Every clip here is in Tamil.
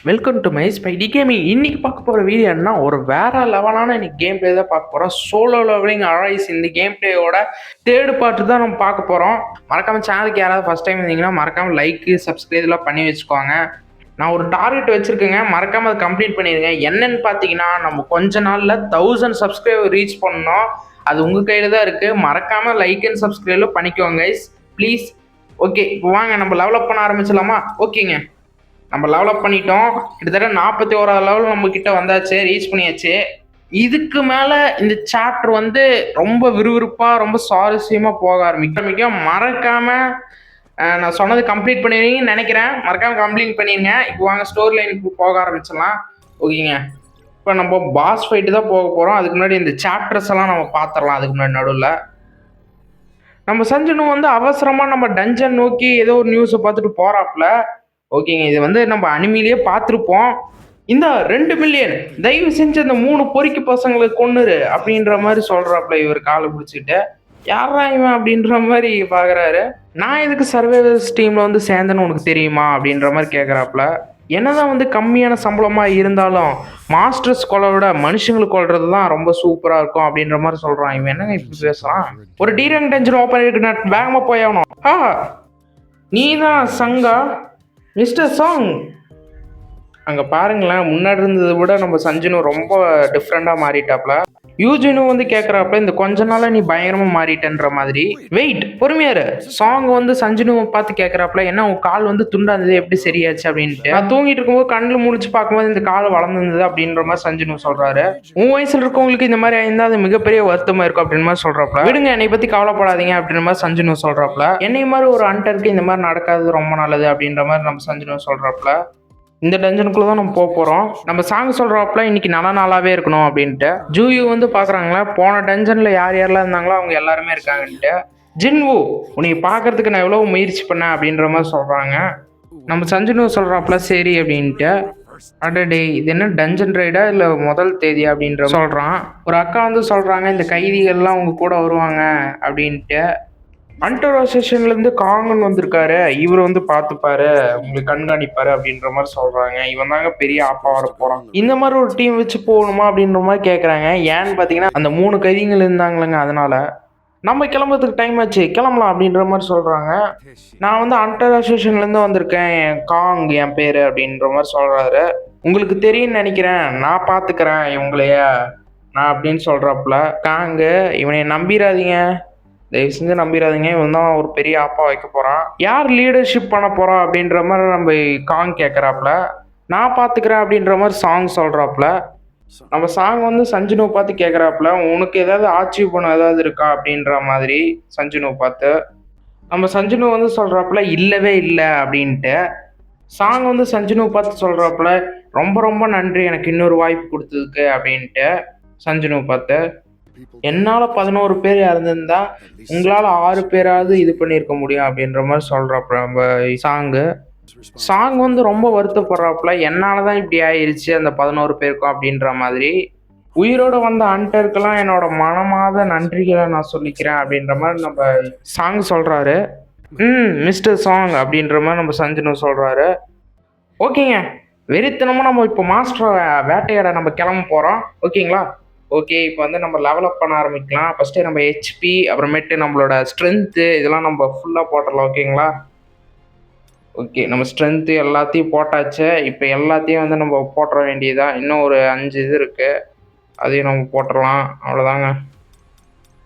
Welcome to my Spidey gaming. இன்னைக்கு பார்க்க போகிற வீடியோ என்ன, ஒரு வேற லெவலான இன்னைக்கு கேம் பிளே தான் பார்க்க போகிறோம். சோலோ லெவலிங் அரைஸ் இந்த கேம் பிளேயோட தேர்ட் பார்ட் தான் நம்ம பார்க்க போகிறோம். மறக்காம சேனலுக்கு யாராவது ஃபர்ஸ்ட் டைம் இருந்தீங்கன்னா மறக்காம லைக் சப்ஸ்கிரைப் எல்லாம் பண்ணி வச்சுக்கோங்க. நான் ஒரு டார்கெட் வச்சிருக்கேங்க, மறக்காம அதை கம்ப்ளீட் பண்ணிடுங்க. என்னன்னு பார்த்தீங்கன்னா, நம்ம கொஞ்ச நாளில் 1000 சப்ஸ்கிரைபர் ரீச் பண்ணோம். அது உங்கள் கையில் தான் இருக்குது. மறக்காம லைக் அண்ட் சப்ஸ்கிரைப்ல பண்ணிக்கோங்க கைஸ், ப்ளீஸ். ஓகே, இப்போ வாங்க நம்ம லெவலப் பண்ண ஆரம்பிச்சலாமா? ஓகேங்க, நம்ம டெவலப் பண்ணிட்டோம். கிட்டத்தட்ட 41 லெவல் நம்ம கிட்ட வந்தாச்சு, ரீச் பண்ணியாச்சு. இதுக்கு மேல இந்த சாப்டர் வந்து ரொம்ப விறுவிறுப்பா ரொம்ப சுவாரஸ்யமா போக ஆரம்பிக்கும். மறக்காம நான் சொன்னது கம்ப்ளீட் பண்ணிடுவீங்கன்னு நினைக்கிறேன். மறக்காம கம்ப்ளீட் பண்ணிருங்க. இப்போ வாங்க ஸ்டோரி லைனுக்கு போக ஆரம்பிச்சிடலாம். ஓகேங்க, இப்போ நம்ம பாஸ் ஃபைட்டு தான் போக போறோம். அதுக்கு முன்னாடி இந்த சாப்டர்ஸ் எல்லாம் நம்ம பார்த்துடலாம். அதுக்கு முன்னாடி நடுவில் நம்ம சஞ்சனு வந்து அவசரமா நம்ம டஞ்சன் நோக்கி ஏதோ ஒரு நியூஸை பார்த்துட்டு போறாப்ல. ஓகேங்க, இது வந்து நம்ம அனிமிலேயே பார்த்துருப்போம். இந்த 2 மில்லியன் தயவு செஞ்சு அந்த 3 பொறிக்கு பசங்களுக்கு கொன்னுரு அப்படின்ற மாதிரி சொல்றாப்ல. இவர் காலை பிடிச்சிட்டு யாரா இவன் அப்படின்ற மாதிரி பாக்குறாரு. நான் எதுக்கு சர்வைவர்ஸ் டீம்ல வந்து சேர்ந்தேன்னு உனக்கு தெரியுமா அப்படின்ற மாதிரி கேட்குறாப்ல. என்னதான் வந்து கம்மியான சம்பளமா இருந்தாலும் மாஸ்டர்ஸ் கொலை விட மனுஷங்களுக்கு கொள்றது தான் ரொம்ப சூப்பரா இருக்கும் அப்படின்ற மாதிரி சொல்றான். இவன் என்னங்க இப்படி பேசுறான்? ஒரு டீரங் டென்ஷன் ஓப்பன் இருக்கு, நான் வேகமா போய் ஆகணும். நீ தான் சங்கா மிஸ்டர் சாங். அங்கே பாருங்களேன், முன்னாடி இருந்ததை விட நம்ம சஞ்சனு ரொம்ப டிஃப்ரெண்டாக மாறிட்டாப்ல. யூஜினு வந்து கேட்குறாப்ல, இந்த கொஞ்ச நாளாக நீ பயங்கரமாக மாறிட்டன்ற மாதிரி. வெயிட், பொறுமையாரு. சாங் வந்து சஞ்சனுவை பார்த்து கேட்குறாப்ல, என்ன உன் கால் வந்து துண்டா இருந்தது, எப்படி சரியாச்சு அப்படின்ட்டு. நான் தூங்கிட்டு இருக்கும்போது கண்ணில் முடிச்சு பார்க்கும்போது இந்த கால் வளர்ந்துருந்தது அப்படின்ற மாதிரி சஞ்சனு சொல்றாரு. உன் வயசுல இருக்கவங்களுக்கு இந்த மாதிரி ஆயிருந்தா அது மிகப்பெரிய வருத்தமா இருக்கும் அப்படின்னு மாதிரி சொல்றாப்ல. விடுங்க, என்னை பத்தி கவலைப்படாதீங்க அப்படின்ற மாதிரி சஞ்சனு சொல்றாப்ல. என்னை மாதிரி ஒரு அண்டருக்கு இந்த மாதிரி நடக்காது ரொம்ப நல்லது அப்படின்ற மாதிரி நம்ம சஞ்சனு சொல்றாப்ல. இந்த டஞ்சனுக்குள்ள தான் நம்ம போக போகிறோம். நம்ம சாங் சொல்கிறாப்புல இன்னைக்கு நல்ல நாளாகவே இருக்கணும் அப்படின்ட்டு. ஜூயு வந்து பார்க்குறாங்களா, போன டஞ்சனில் யார் யாரெல்லாம் இருந்தாங்களோ அவங்க எல்லாருமே இருக்காங்கன்ட்டு. ஜின்வு, உன்னை பார்க்கறதுக்கு நான் எவ்வளோ முயற்சி பண்ணேன் அப்படின்ற மாதிரி சொல்கிறாங்க. நம்ம சஞ்சனு சொல்கிறாப்புல சரி அப்படின்ட்டு. அடடே, இது என்ன டஞ்சன் ரைடா இல்லை முதல் தேதியா அப்படின்ற சொல்கிறான். ஒரு அக்கா வந்து சொல்கிறாங்க, இந்த கைதிகள்லாம் உங்க கூட வருவாங்க அப்படின்ட்டு. அண்டர் அசோசியேஷன்லேருந்து காங்கன் வந்திருக்காரு, இவர் வந்து பார்த்துப்பாரு, உங்களுக்கு கண்காணிப்பாரு அப்படின்ற மாதிரி சொல்றாங்க. இவன் தாங்க பெரிய ஆப்பா வர போறான். இந்த மாதிரி ஒரு டீம் வச்சு போகணுமா அப்படின்ற மாதிரி கேட்குறாங்க. ஏன்னு பார்த்தீங்கன்னா அந்த 3 கைதிகள் இருந்தாங்களேங்க, அதனால நம்ம கிளம்புறதுக்கு டைம் ஆச்சு, கிளம்பலாம் அப்படின்ற மாதிரி சொல்றாங்க. நான் வந்து அண்டர் அசோசியேஷன்லேருந்து வந்திருக்கேன், காங் என் பேர் அப்படின்ற மாதிரி சொல்றாரு. உங்களுக்கு தெரியும்னு நினைக்கிறேன், நான் பார்த்துக்கிறேன் இவங்களைய நான் அப்படின்னு சொல்றாப்புல. காங்கு, இவனை நம்பிடாதீங்க, தயவு செஞ்சு நம்பிடாதீங்க, இவன் தான் ஒரு பெரிய ஆப்பா வைக்க போகிறான். யார் லீடர்ஷிப் பண்ண போகிறா அப்படின்ற மாதிரி நம்ம காங் கேட்குறாப்புல. நான் பார்த்துக்கிறேன் அப்படின்ற மாதிரி சாங் சொல்கிறாப்புல. நம்ம சாங் வந்து சஞ்சனுவை பார்த்து கேட்குறாப்புல, உனக்கு ஏதாவது அச்சீவ் பண்ண ஏதாவது இருக்கா அப்படின்ற மாதிரி சஞ்சனுவை பார்த்து. நம்ம சஞ்சனு வந்து சொல்கிறாப்புல இல்லவே இல்லை அப்படின்ட்டு. சாங் வந்து சஞ்சனுவை பார்த்து சொல்கிறாப்புல, ரொம்ப ரொம்ப நன்றி எனக்கு இன்னொரு வாய்ப்பு கொடுத்ததுக்கு அப்படின்ட்டு சஞ்சனுவை பார்த்து. என்னால் 11 பேர் இறந்துருந்தா உங்களால் 6 பேராவது இது பண்ணியிருக்க முடியும் அப்படின்ற மாதிரி சொல்கிறாப்புல நம்ம சாங்கு. சாங் வந்து ரொம்ப வருத்தப்படுறாப்புல, என்னால் தான் இப்படி ஆயிடுச்சு அந்த 11 பேருக்கும் அப்படின்ற மாதிரி. உயிரோட வந்த அண்டருக்கெல்லாம் என்னோட மனமாத நன்றிகளை நான் சொல்லிக்கிறேன் அப்படின்ற மாதிரி நம்ம சாங் சொல்கிறாரு. மிஸ்டர் சாங் அப்படின்ற மாதிரி நம்ம சஞ்சனு சொல்கிறாரு. ஓகேங்க, வெறித்தனமாக நம்ம இப்போ மாஸ்டர் வேட்டையாட நம்ம கிளம்ப போகிறோம். ஓகேங்களா? ஓகே, இப்போ வந்து நம்ம லெவலப் பண்ண ஆரம்பிக்கலாம். ஃபஸ்ட்டு நம்ம ஹெச்பி, அப்புறமேட்டு நம்மளோட ஸ்ட்ரென்த்து இதெல்லாம் நம்ம ஃபுல்லாக போட்டுடலாம். ஓகேங்களா? ஓகே, நம்ம ஸ்ட்ரென்த்து எல்லாத்தையும் போட்டாச்சு. இப்போ எல்லாத்தையும் வந்து நம்ம போட்டுற வேண்டியதான். இன்னும் ஒரு 5 இது இருக்குது, அதையும் நம்ம போட்டுடலாம். அவ்வளோதாங்க,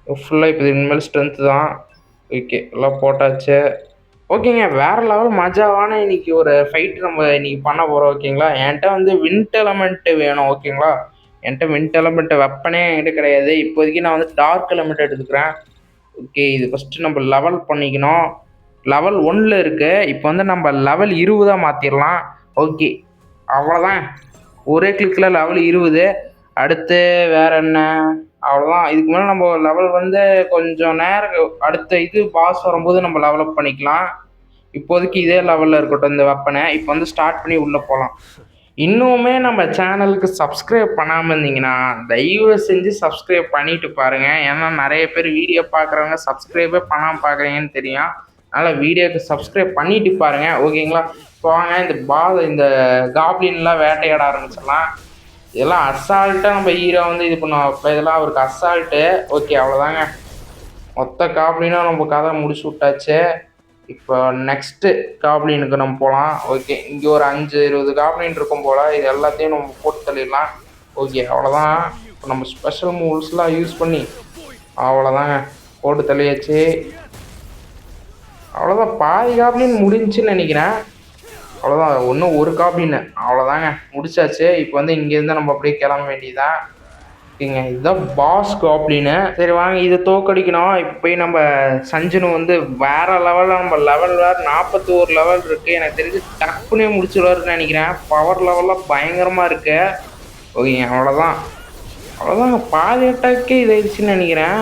ஃபுல்லாக இப்போ இனிமேல் ஸ்ட்ரென்த்து தான். ஓகே, எல்லாம் போட்டாச்சு. ஓகேங்க, வேறு லெவல் மஜாவான இன்னைக்கு ஒரு ஃபைட் நம்ம இன்னைக்கு பண்ண போகிறோம். ஓகேங்களா? என்கிட்ட வந்து விண்ட் எலமெண்ட்டு வேணும். ஓகேங்களா? என்கிட்ட விண்ட் எலமெண்ட் வெப்பனே என்கிட்ட கிடையாது. இப்போதைக்கு நான் வந்து டார்க் எலமெண்ட் எடுத்துக்கிறேன். ஓகே, இது ஃபஸ்ட்டு நம்ம லெவல் பண்ணிக்கணும். லெவல் 1ல் இருக்குது. இப்போ வந்து நம்ம லெவல் 20 மாற்றிடலாம். ஓகே, அவ்வளோதான், ஒரே கிளிக்கில் லெவல் 20. அடுத்து வேறு என்ன, அவ்வளோதான். இதுக்கு மேலே நம்ம லெவல் வந்து கொஞ்சம் நேரம் அடுத்த இது பாஸ் வரும்போது நம்ம லெவலப் பண்ணிக்கலாம். இப்போதைக்கு இதே லெவலில் இருக்கட்டும் இந்த வெப்பனை. இப்போ வந்து ஸ்டார்ட் பண்ணி உள்ளே போகலாம். இன்னுமே நம்ம சேனலுக்கு சப்ஸ்கிரைப் பண்ணாமல் இருந்தீங்கன்னா தயவு செஞ்சு சப்ஸ்கிரைப் பண்ணிட்டு பாருங்கள். ஏன்னா நிறைய பேர் வீடியோ பார்க்குறவங்க சப்ஸ்கிரைபே பண்ணாமல் பார்க்குறீங்கன்னு தெரியும். அதனால் வீடியோக்கு சப்ஸ்கிரைப் பண்ணிட்டு பாருங்க. ஓகேங்களா? இப்போ வாங்க இந்த காப்ளின்லாம் வேட்டையாட ஆரம்பிச்சிடலாம். இதெல்லாம் அசால்ட்டாக நம்ம ஹீரோ வந்து இது பண்ணுவோம். இப்போ இதெல்லாம் அவருக்கு அசால்ட்டு. ஓகே, அவ்வளோதாங்க. மொத்த காப்ளினும் நம்ம கதை முடிச்சு விட்டாச்சு. இப்போ நெக்ஸ்ட்டு காப்ளினுக்கு நம்ம போகலாம். ஓகே, இங்கே ஒரு 5-20 காப்ளின் இருக்கும் போல். இது எல்லாத்தையும் நம்ம போட்டு தள்ளிடலாம். ஓகே, அவ்வளோதான். இப்போ நம்ம ஸ்பெஷல் மூவ்ஸ்லாம் யூஸ் பண்ணி அவ்வளோதாங்க போட்டு தள்ளியாச்சு. அவ்வளோதான், பாதி காப்ளின் முடிஞ்சுன்னு நினைக்கிறேன். அவ்வளோதான், இன்னும் ஒரு காப்ளின். அவ்வளோதாங்க, முடிச்சாச்சு. இப்போ வந்து இங்கேருந்து நம்ம அப்படியே கிளம்ப வேண்டியதான். ஓகேங்க, இதுதான் பாஸ் காப்ளின்னு. சரி வாங்க, இதை தோக்கடிக்கணும். இப்போ போய் நம்ம சஞ்சனு வந்து வேற லெவலில் நம்ம லெவல் வேறு 41 லெவல் இருக்குது. எனக்கு தெரிஞ்சு டக்குனே முடிச்சிடுவாருன்னு நினைக்கிறேன். பவர் லெவலில் பயங்கரமாக இருக்கு. ஓகேங்க, அவ்வளோதாங்க, பாதி அட்டாக்கே இதாகிடுச்சின்னு நினைக்கிறேன்.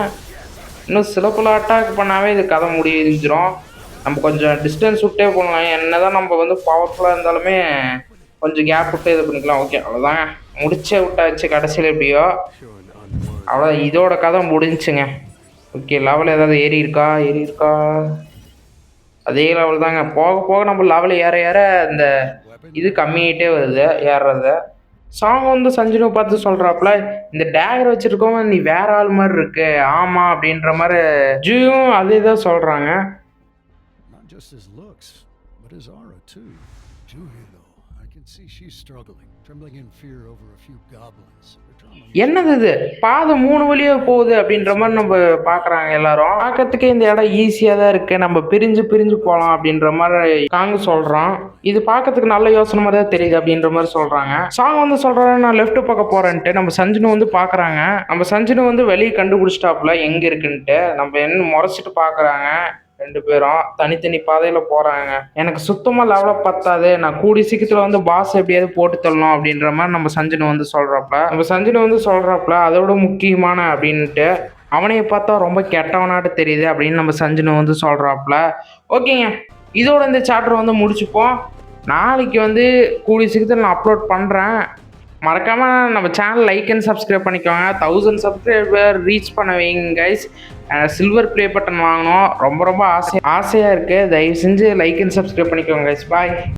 இன்னும் சில பல அட்டாக் பண்ணாவே இது கதை முடிஞ்சிடும். நம்ம கொஞ்சம் டிஸ்டன்ஸ் விட்டே போகலாம். என்ன தான் நம்ம வந்து பவர்ஃபுல்லாக இருந்தாலுமே கொஞ்சம் கேப் விட்டு இது பண்ணிக்கலாம். ஓகே, அவ்வளோதாங்க, முடிச்சே விட்டாச்சு கடைசியில் எப்படியோ. அவ்வளோ, இதோட கதை முடிஞ்சுங்க. ஓகே, லெவல் ஏதாவது ஏறி இருக்கா? அதே லெவல் தாங்க. போக போக நம்ம லெவல் ஏற ஏற இந்த இது கம்மியாகிட்டே வருது ஏறுறது. சாங் வந்து சஞ்சனை பார்த்து சொல்கிறாப்புல, இந்த டேகர் வச்சுருக்கவங்க நீ வேற ஆள் மாதிரி இருக்கு. ஆமாம் அப்படின்ற மாதிரி ஜூயும் அதே தான் சொல்கிறாங்க. Just his looks, but his aura too. Juhi, though, I can see she's struggling, trembling in fear over a few goblins. என்னது இது, பாதை 3 வழியாக போகுது அப்படின்ற மாதிரி நம்ம பார்க்குறாங்க எல்லாரும். பார்க்கறதுக்கே இந்த இடம் ஈஸியாக தான் இருக்குது, நம்ம பிரிஞ்சு போகலாம் அப்படின்ற மாதிரி காங்கு சொல்கிறான். இது பார்க்கறதுக்கு நல்ல யோசனை மாதிரி தான் தெரியுது அப்படின்ற மாதிரி சொல்கிறாங்க. சாங் வந்து சொல்கிறாங்க, நான் லெஃப்ட் பக்கம் போகிறேன்ட்டு. நம்ம சஞ்சனு வந்து பார்க்குறாங்க. நம்ம சஞ்சனு வந்து வெளியே கண்டுபிடிச்சிட்டாப்புல எங்கே இருக்குன்ட்டு. நம்ம என்ன முறைச்சிட்டு பார்க்குறாங்க. 2 பேரும் தனித்தனி பாதையில் போகிறாங்க. எனக்கு சுத்தமாக லெவலப் பத்தாது, நான் கூடி சீக்கிரத்தில் வந்து பாஸ் எப்படியாவது போட்டு தள்ளணும் அப்படின்ற மாதிரி நம்ம சஞ்சனு வந்து சொல்கிறாப்புல. அதோட முக்கியமான அப்படின்ட்டு அவனையை பார்த்தா ரொம்ப கெட்டவனாட்டு தெரியுது அப்படின்னு நம்ம சஞ்சனு வந்து சொல்கிறாப்புல. ஓகேங்க, இதோட இந்த சாப்டர் வந்து முடிச்சுப்போம். நாளைக்கு வந்து கூடிய சீக்கிரத்தில் நான் அப்லோட் பண்ணுறேன். மறக்காமல் நம்ம சேனல் லைக் அண்ட் சப்ஸ்கிரைப் பண்ணிக்கோங்க. 1000 சப்ஸ்கிரைபர் ரீச் பண்ண வைங்க கைஸ். சில்வர் ப்ளே பட்டன் வாங்கணும், ரொம்ப ஆசையாக இருக்குது. தயவு செஞ்சு லைக் அண்ட் சப்ஸ்கிரைப் பண்ணிக்கோங்க கைஸ். பாய்.